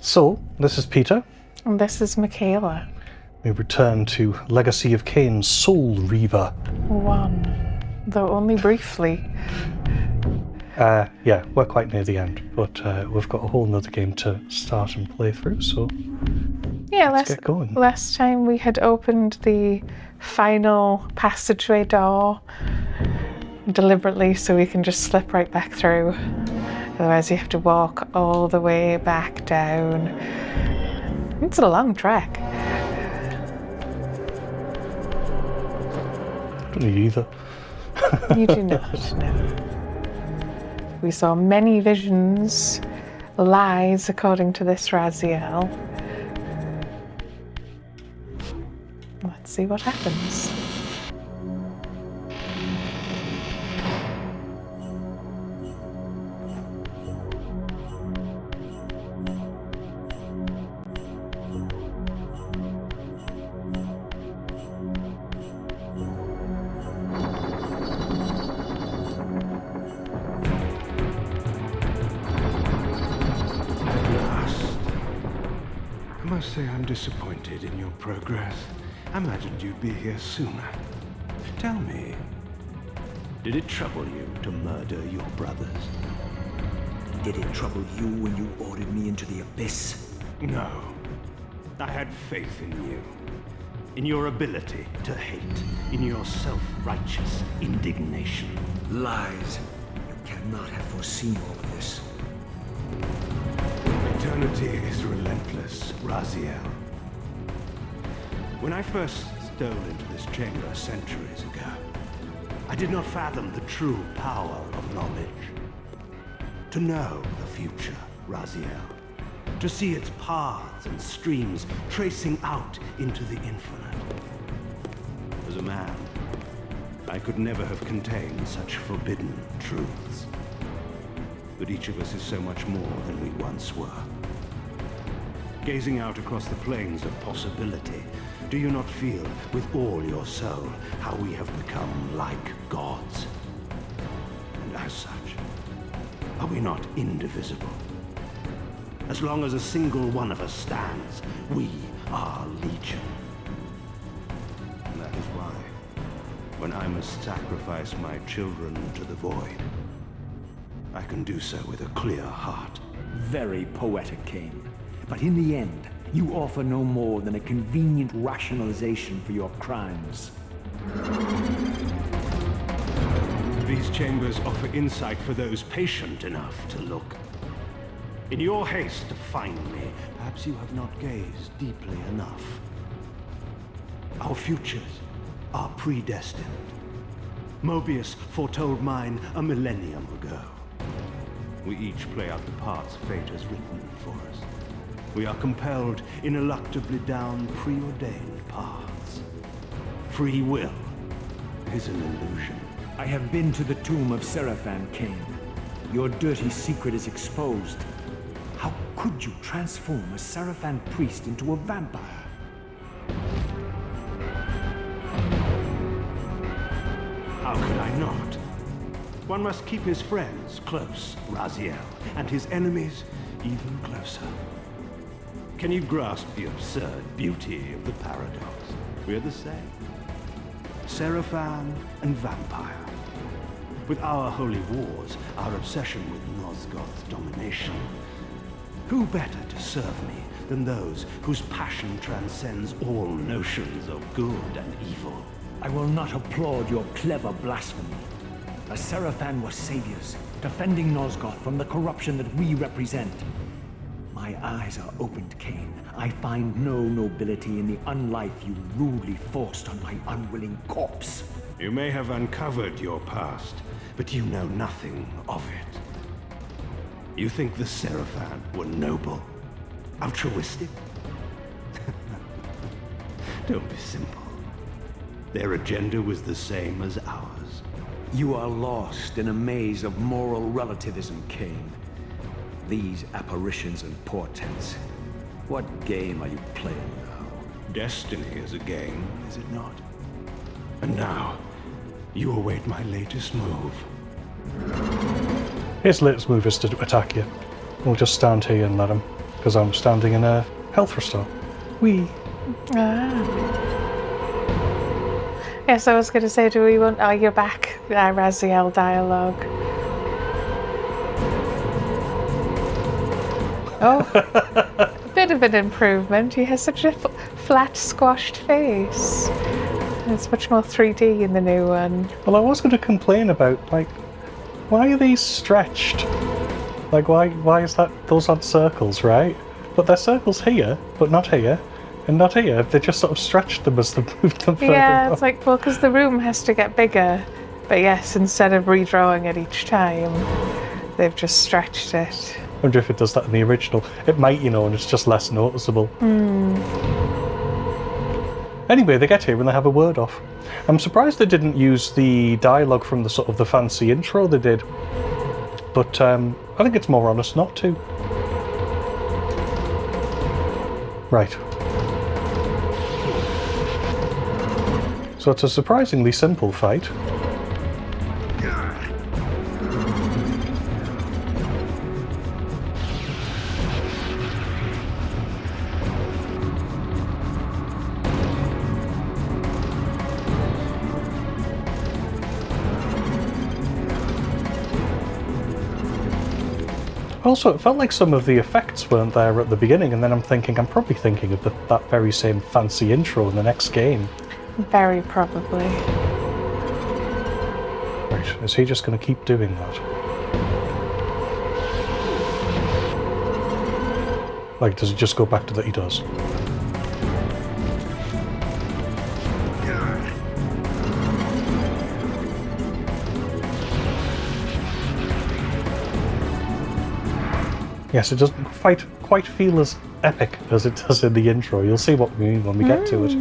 So, this is Peter. And this is Michaela. We return to Legacy of Kain, Soul Reaver. 1, though only briefly. Yeah, we're quite near the end, but we've got a whole nother game to start and play through, so yeah, let's get going. Last time we had opened the final passageway door deliberately so we can just slip right back through. Otherwise you have to walk all the way back down. It's a long trek. Don't need either. You do not, no. We saw many visions, lies according to this Raziel. Let's see what happens. I must say I'm disappointed in your progress. I imagined you'd be here sooner. Tell me, did it trouble you to murder your brothers? Did it trouble you when you ordered me into the abyss? No. I had faith in you. In your ability to hate. In your self-righteous indignation. Lies. You cannot have foreseen all of this. Eternity is relentless, Raziel. When I first stole into this chamber centuries ago, I did not fathom the true power of knowledge. To know the future, Raziel. To see its paths and streams tracing out into the infinite. As a man, I could never have contained such forbidden truths. But each of us is so much more than we once were. Gazing out across the plains of possibility, do you not feel with all your soul how we have become like gods? And as such, are we not indivisible? As long as a single one of us stands, we are legion. And that is why, when I must sacrifice my children to the void, I can do so with a clear heart. Very poetic, Kain. But in the end, you offer no more than a convenient rationalization for your crimes. These chambers offer insight for those patient enough to look. In your haste to find me, perhaps you have not gazed deeply enough. Our futures are predestined. Mobius foretold mine a millennium ago. We each play out the parts fate has written for us. We are compelled ineluctably down preordained paths. Free will is an illusion. I have been to the tomb of Seraphan, Kain. Your dirty secret is exposed. How could you transform a Seraphan priest into a vampire? How could I not? One must keep his friends close, Raziel, and his enemies even closer. Can you grasp the absurd beauty of the paradox? We're the same. Seraphan and vampire. With our holy wars, our obsession with Nosgoth's domination, who better to serve me than those whose passion transcends all notions of good and evil? I will not applaud your clever blasphemy. The Seraphan were saviors, defending Nosgoth from the corruption that we represent. My eyes are opened, Kain. I find no nobility in the unlife you rudely forced on my unwilling corpse. You may have uncovered your past, but you know nothing of it. You think the Seraphan were noble? Altruistic? Don't be simple. Their agenda was the same as ours. You are lost in a maze of moral relativism, Kain. These apparitions and portents. What game are you playing now? Destiny is a game, is it not? And now, you await my latest move. His latest move is to attack you. We'll just stand here and let him. because I'm standing in a health restore. Whee! Ah. Yes, I was going to say, do we want... Oh, you're back. Raziel dialogue. Oh, a bit of an improvement. He has such a flat, squashed face. It's much more 3D in the new one. Well, I was going to complain about, like, why are these stretched? Like, why is that? Those aren't circles, right? But they're circles here, but not here, and not here. They just sort of stretched them as they moved them further Yeah, up. it's like, well, because the room has to get bigger. But yes, instead of redrawing it each time, they've just stretched it. I wonder if it does that in the original. It might, and it's just less noticeable. Anyway, they get here and they have a word off. I'm surprised they didn't use the dialogue from the sort of the fancy intro they did. But I think it's more honest not to. Right. So it's a surprisingly simple fight. Also, it felt like some of the effects weren't there at the beginning, and then I'm probably thinking of that very same fancy intro in the next game. Very probably. Right, is he just going to keep doing that? Like, does it just go back to that he does? Yes, it doesn't quite feel as epic as it does in the intro. You'll see what we mean when we get to it.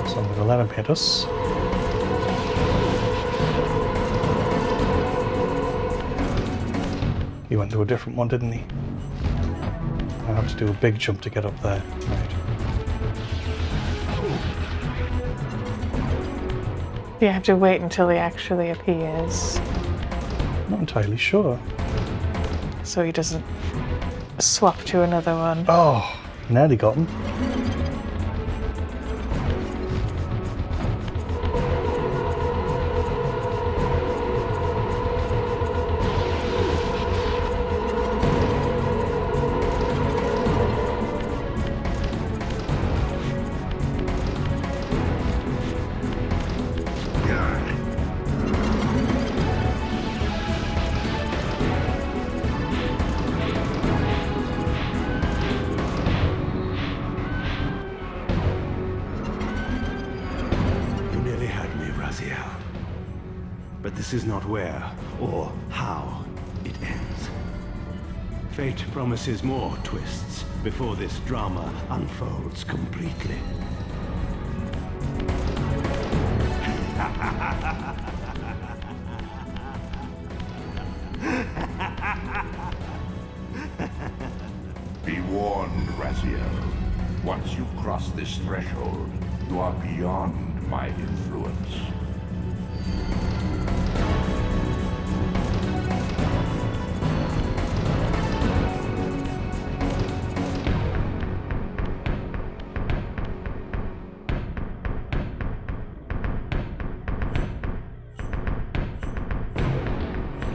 So I'm going to let him hit us. He went to a different one, didn't he? I have to do a big jump to get up there. Right. You have to wait until he actually appears, Not entirely sure. so he doesn't swap to another one. Oh, nearly got him. But this is not where or how it ends. Fate promises more twists before this drama unfolds completely. Be warned, Raziel. Once you cross this threshold, you are beyond my influence.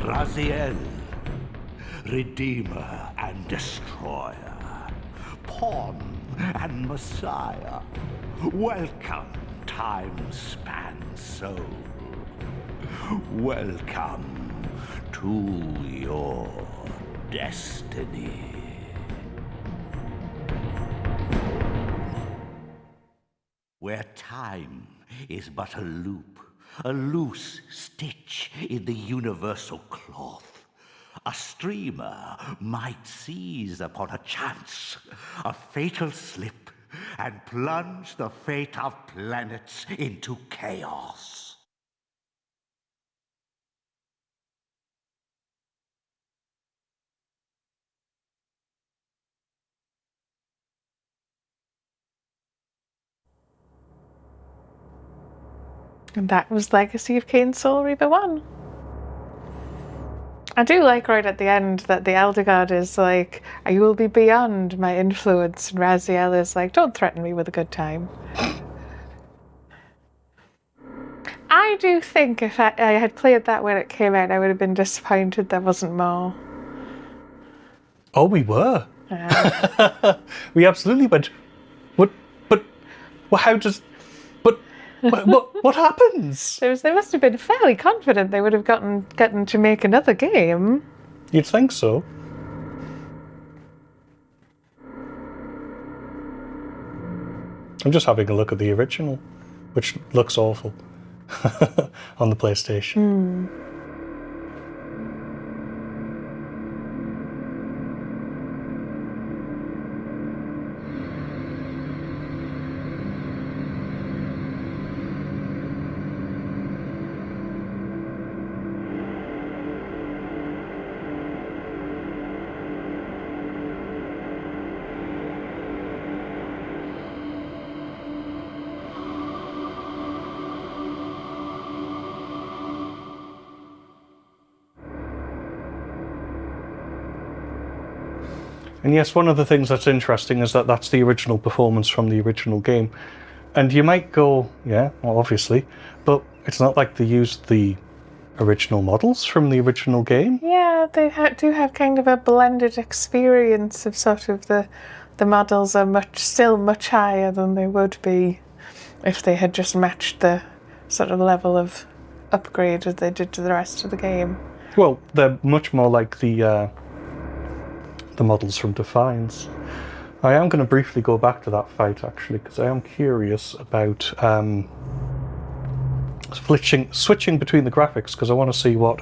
Raziel, Redeemer and Destroyer, Pawn and Messiah. Welcome, time-span soul. Welcome to your destiny. Where time is but a loop, a loose stitch in the universal cloth. A streamer might seize upon a chance, a fatal slip, and plunge the fate of planets into chaos. And that was Legacy of Kain Soul Reaver 1. I do like right at the end that the Elder God is like, I will be beyond my influence, and Raziel is like, don't threaten me with a good time. I do think if I had played that when it came out, I would have been disappointed there wasn't more. Oh, we were. We absolutely went, how does... What happens? They must have been fairly confident they would have gotten to make another game. You'd think so. I'm just having a look at the original, which looks awful on the PlayStation. And yes, one of the things that's interesting is that that's the original performance from the original game. And you might go, yeah, well, obviously, but it's not like they used the original models from the original game. Yeah, they do have kind of a blended experience of sort of the models are still much higher than they would be if they had just matched the sort of level of upgrade that they did to the rest of the game. Well, they're much more like the models from Defiance. I am going to briefly go back to that fight, actually, because I am curious about switching between the graphics, because I want to see what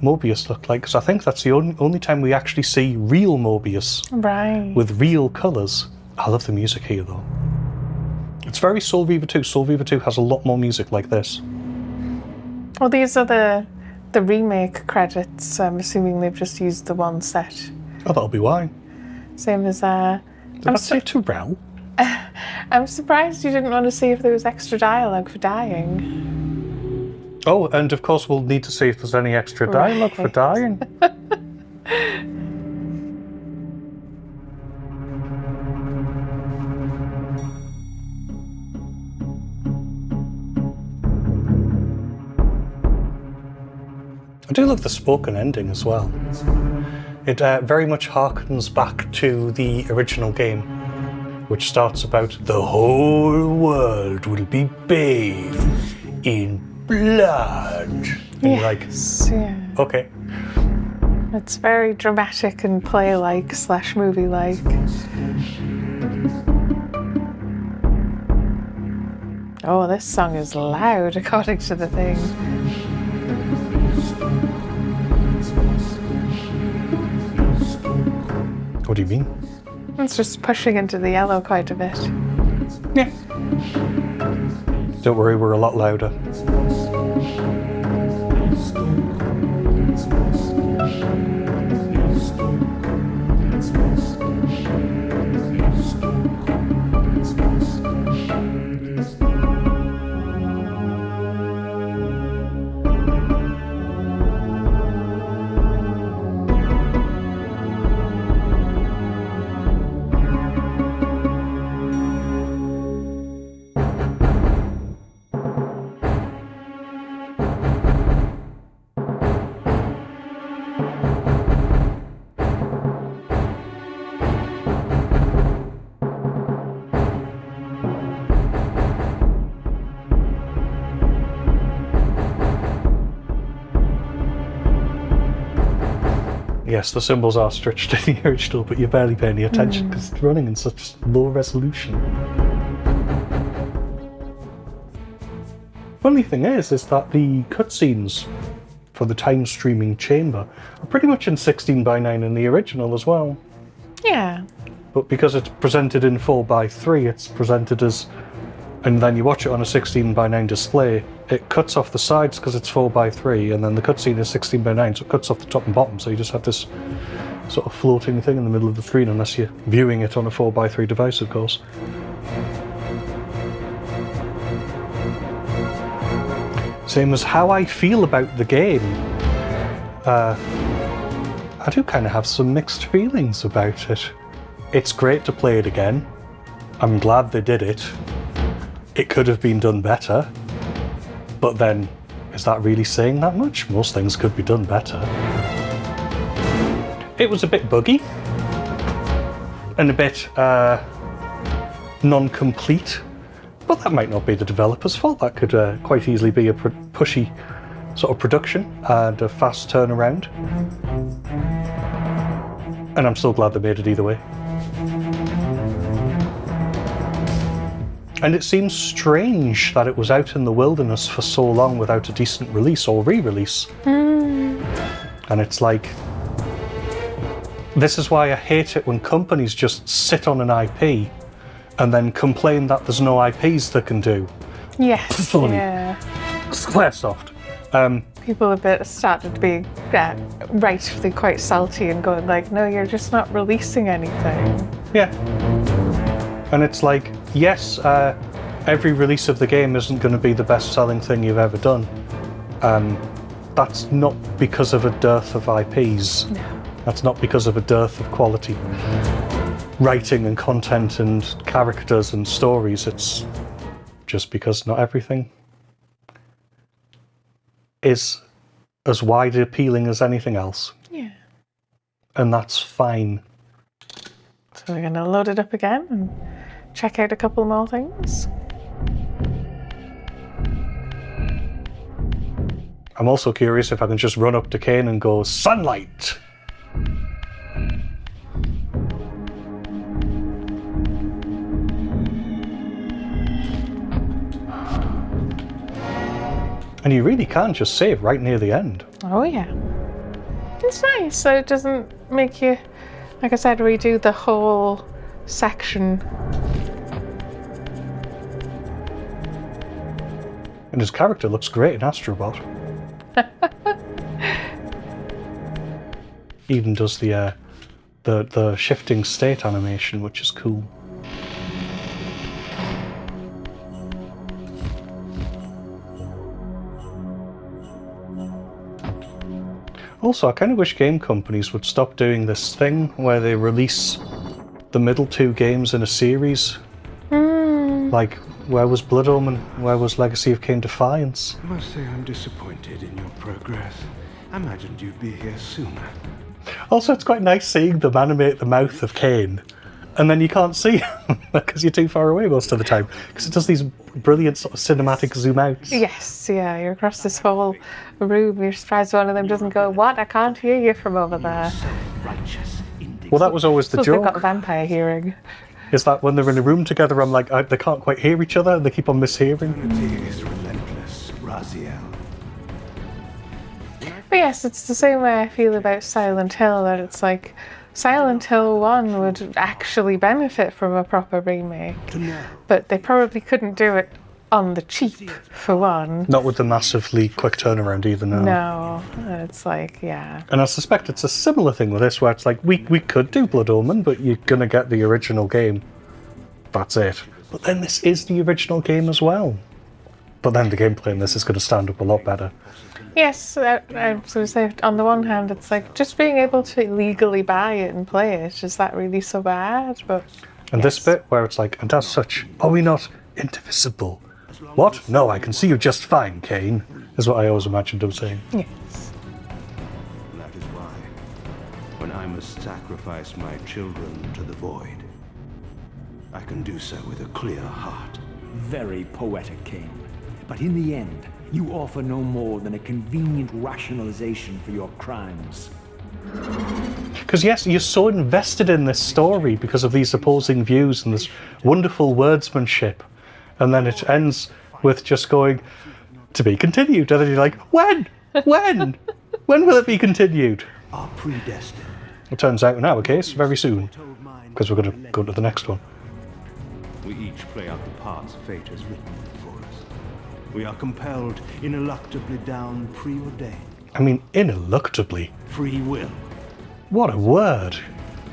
Mobius looked like, because I think that's the only time we actually see real Mobius. Right. With real colours. I love the music here, though. It's very Soul Reaver 2. Soul Reaver 2 has a lot more music like this. Well, these are the remake credits. I'm assuming they've just used the one set. Oh, that'll be why. Same as... Did that say Terrell? I'm surprised you didn't want to see if there was extra dialogue for dying. Oh, and of course we'll need to see if there's any extra dialogue for dying. I do love the spoken ending as well. It very much harkens back to the original game, which starts about the whole world will be bathed in blood. And you're like, Yeah. okay. It's very dramatic and play-like / movie-like. Oh, this song is loud according to the thing. What do you mean? It's just pushing into the yellow quite a bit. Yeah. Don't worry, we're a lot louder. Yes, the symbols are stretched in the original, but you're barely paying any attention because it's running in such low resolution. Funny thing is that the cutscenes for the time streaming chamber are pretty much in 16:9 in the original as well. Yeah. But because it's presented in 4:3, it's presented as, and then you watch it on a 16:9 display, it cuts off the sides because it's 4:3, and then the cutscene is 16:9, so it cuts off the top and bottom, so you just have this sort of floating thing in the middle of the screen, unless you're viewing it on a 4:3 device, of course. same as how I feel about the game. I do kind of have some mixed feelings about it. It's great to play it again. I'm glad they did it. It could have been done better. But then, is that really saying that much? Most things could be done better. It was a bit buggy. And a bit non-complete. But that might not be the developer's fault. That could quite easily be a pushy sort of production and a fast turnaround. And I'm still glad they made it either way. And it seems strange that it was out in the wilderness for so long without a decent release or re-release. And it's like, this is why I hate it when companies just sit on an IP and then complain that there's no IPs they can do. Yes, Funny. yeah. Squaresoft. People have started to be rightfully quite salty and going like, no, you're just not releasing anything. Yeah. And it's like, yes, every release of the game isn't going to be the best-selling thing you've ever done. That's not because of a dearth of IPs. No. That's not because of a dearth of quality writing and content and characters and stories. It's just because not everything is as wide appealing as anything else. Yeah. And that's fine. So we're going to load it up again and check out a couple more things. I'm also curious if I can just run up to Kain and go, sunlight! And you really can just save right near the end. Oh yeah. It's nice, so it doesn't make you, like I said, redo the whole section. And his character looks great in Astrobot. Even does the shifting state animation, which is cool. Also, I kind of wish game companies would stop doing this thing where they release the middle two games in a series. Like, where was Blood Omen? Where was Legacy of Kain Defiance? I must say I'm disappointed in your progress. I imagined you'd be here sooner. Also, it's quite nice seeing them animate the mouth of Kain, and then you can't see him because you're too far away most of the time. Because it does these brilliant sort of cinematic zoom outs. Yes, yeah, you're across this whole room, you're surprised one of them doesn't go, what? I can't hear you from over there. Self-righteous Well, that was always the Plus they've got joke. vampire hearing. Is that when they're in a room together, I'm like, they can't quite hear each other, and they keep on mishearing. Unity is relentless, Raziel. But yes, it's the same way I feel about Silent Hill, that it's like, Silent Hill 1 would actually benefit from a proper remake. But they probably couldn't do it on the cheap, for one. Not with the massively quick turnaround either, no. No, it's like, yeah. And I suspect it's a similar thing with this, where it's like, we could do Blood Omen, but you're going to get the original game. That's it. But then this is the original game as well. But then the gameplay in this is going to stand up a lot better. Yes, I was going to say, on the one hand, it's like, just being able to legally buy it and play it, is that really so bad? But And this bit, where it's like, and as such, are we not indivisible? What? No, I can see you just fine, Kain, is what I always imagined him saying. yes. That is why, when I must sacrifice my children to the void, I can do so with a clear heart. Very poetic, Kain. But in the end, you offer no more than a convenient rationalization for your crimes. Because yes, you're so invested in this story because of these opposing views and this wonderful wordsmanship. And then it ends with just going, to be continued. And then you're like, when? When? When will it be continued? Are predestined. It turns out in our case, very soon. Because we're going to go to the next one. We each play out the parts fate has written for us. We are compelled, ineluctably down, preordained. I mean, ineluctably. Free will. What a word.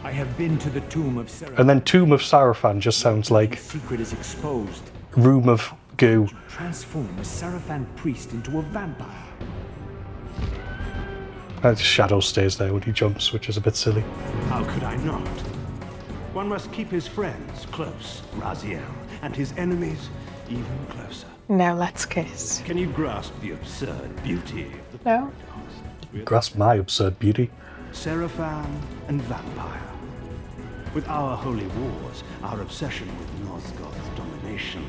I have been to the tomb of Seraphim. And then Tomb of Seraphim just sounds like The secret is exposed. room of goo. Transform a Seraphan priest into a vampire. The shadow stays there when he jumps, which is a bit silly. How could I not? One must keep his friends close, Raziel, and his enemies even closer. Now let's kiss. Can you grasp the absurd beauty of the No? Grasp my absurd beauty. Seraphan and vampire? With our holy wars, our obsession with Nosgoth's domination,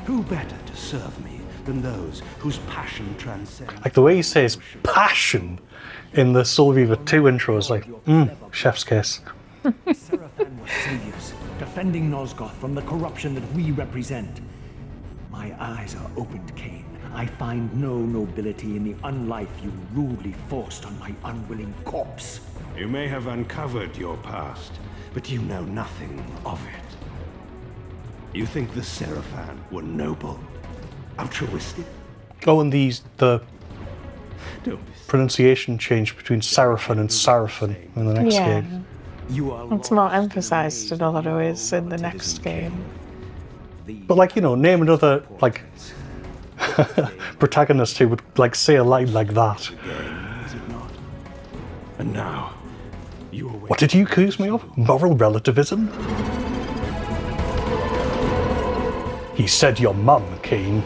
who better to serve me than those whose passion transcends... Like the way he says passion in the Soul Reaver 2 intro is like, chef's kiss. Seraphan were saviors, defending Nosgoth from the corruption that we represent. My eyes are opened, Kain. I find no nobility in the unlife you rudely forced on my unwilling corpse. You may have uncovered your past, but you know nothing of it. You think the Seraphan were noble, altruistic? Oh, and the Don't be pronunciation changed between Seraphan and Sarafan in the next Yeah. game. You are It's more emphasized in a lot of ways in the next game. But like, you know, name another, like, protagonist who would, like, say a line like that. again, is it not? And now, you await... What did you accuse me of? Moral relativism? He said your mum, Kain.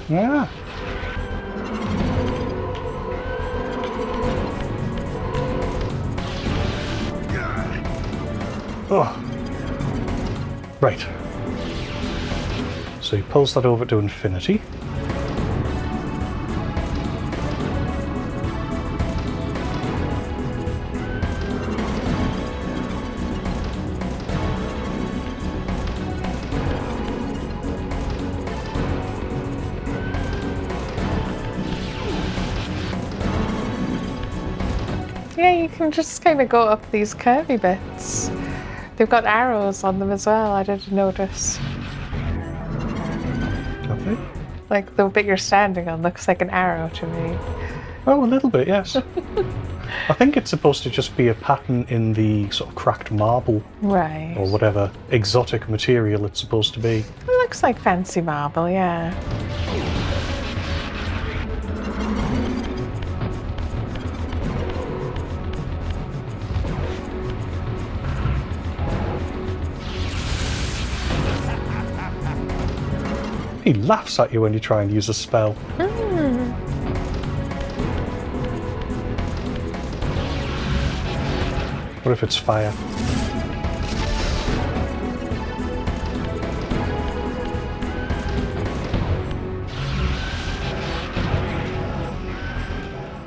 Yeah. Oh. Right. So he pulls that over to infinity. Yeah, you can just kind of go up these curvy bits. They've got arrows on them as well, I didn't notice. Okay. Like the bit you're standing on looks like an arrow to me. Oh, a little bit, yes. I think it's supposed to just be a pattern in the sort of cracked marble Right. or whatever exotic material it's supposed to be. It looks like fancy marble, yeah. He laughs at you when you try and use a spell. What if it's fire?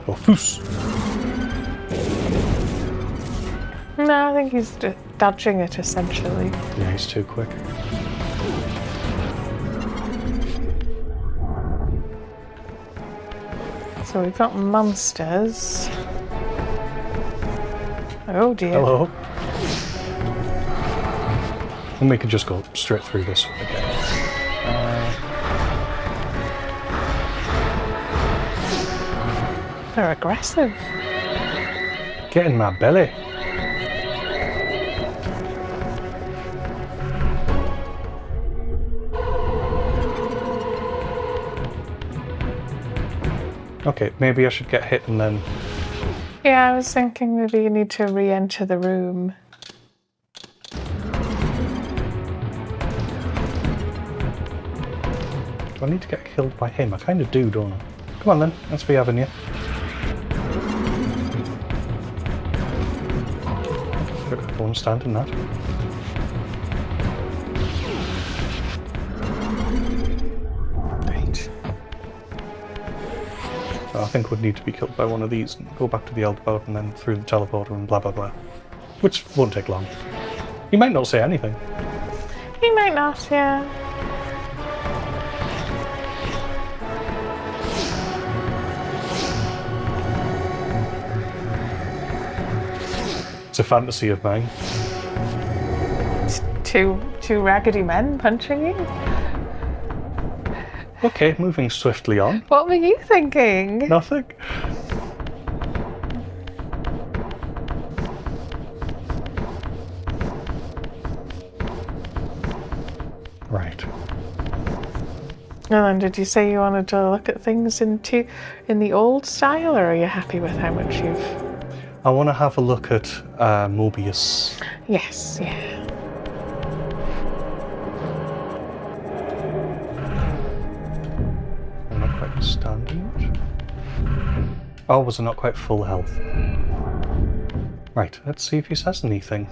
Or foos. No, I think he's dodging it essentially. Yeah, he's too quick. So we've got monsters. Oh dear. Hello. And we can just go straight through this one again. They're aggressive. Get in my belly. Okay, maybe I should get hit and then... Yeah, I was thinking maybe you need to re-enter the room. Do I need to get killed by him? I kind of do, don't I? Come on then, let's be having you. I won't stand in that. Right. So I think we'd need to be killed by one of these and go back to the Elder Boat and then through the teleporter and blah blah blah. Which won't take long. He might not say anything. He might not, yeah. It's a fantasy of mine. Two raggedy men punching you? Okay, moving swiftly on. What were you thinking? Nothing. And then did you say you wanted to look at things in the old style, or are you happy with how much you've... I want to have a look at Mobius. Yes, yeah. I'm not quite standing. Oh, was I not quite full health? Right, let's see if he says anything.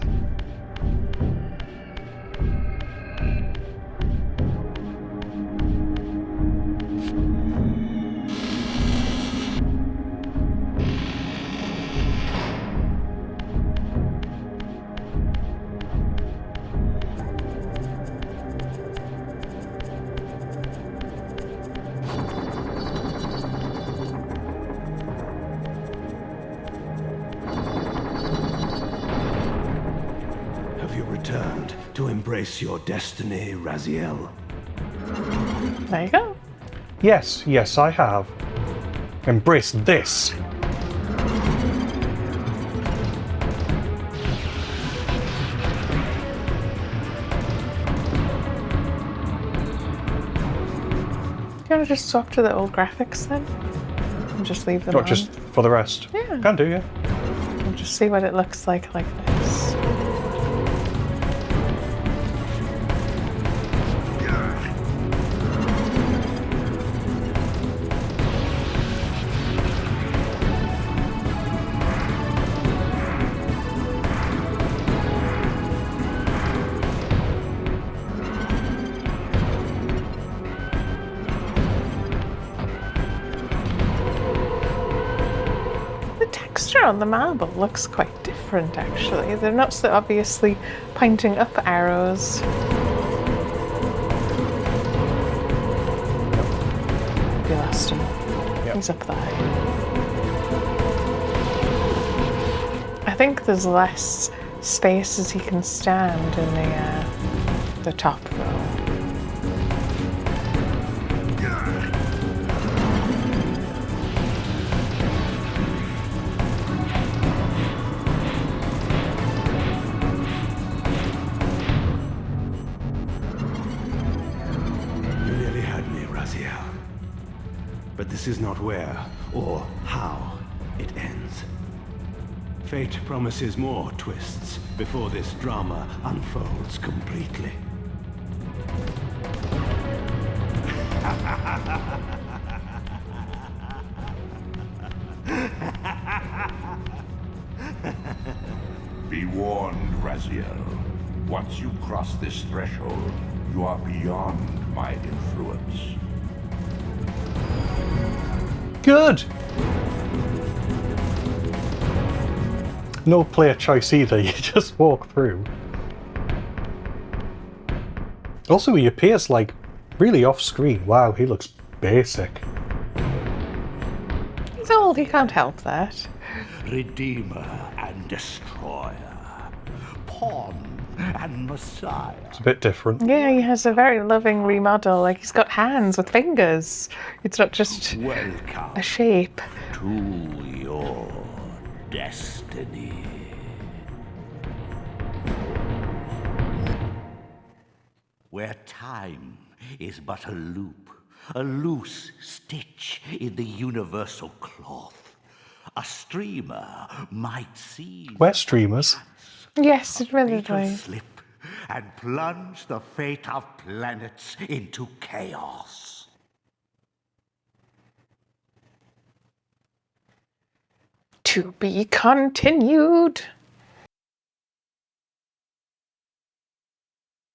Returned to embrace your destiny, Raziel. There you go. Yes, yes, I have. Embrace this. Do you want to just swap to the old graphics then? And just leave them Not on? just for the rest. Yeah. Can do, yeah. And just see what it looks like this. On the marble looks quite different, actually. They're not so obviously pointing up arrows. You lost him. Yep. He's up there. I think there's less space as he can stand in the top row. But this is not where or how it ends. Fate promises more twists before this drama unfolds completely. Be warned, Raziel. Once you cross this threshold, you are beyond my influence. Good! No player choice either, you just walk through. Also, he appears like really off screen. Wow, he looks basic. He's old, he can't help that. Redeemer and destroyer. Pawn and messiah. It's a bit different. Yeah, he has a very loving remodel. Like, he's got hands with fingers. It's not just Welcome a shape. to your destiny. Where time is but a loop, a loose stitch in the universal cloth, a streamer might see. We're streamers. Yes, fatal admittedly. slip and plunge the fate of planets into chaos. To be continued.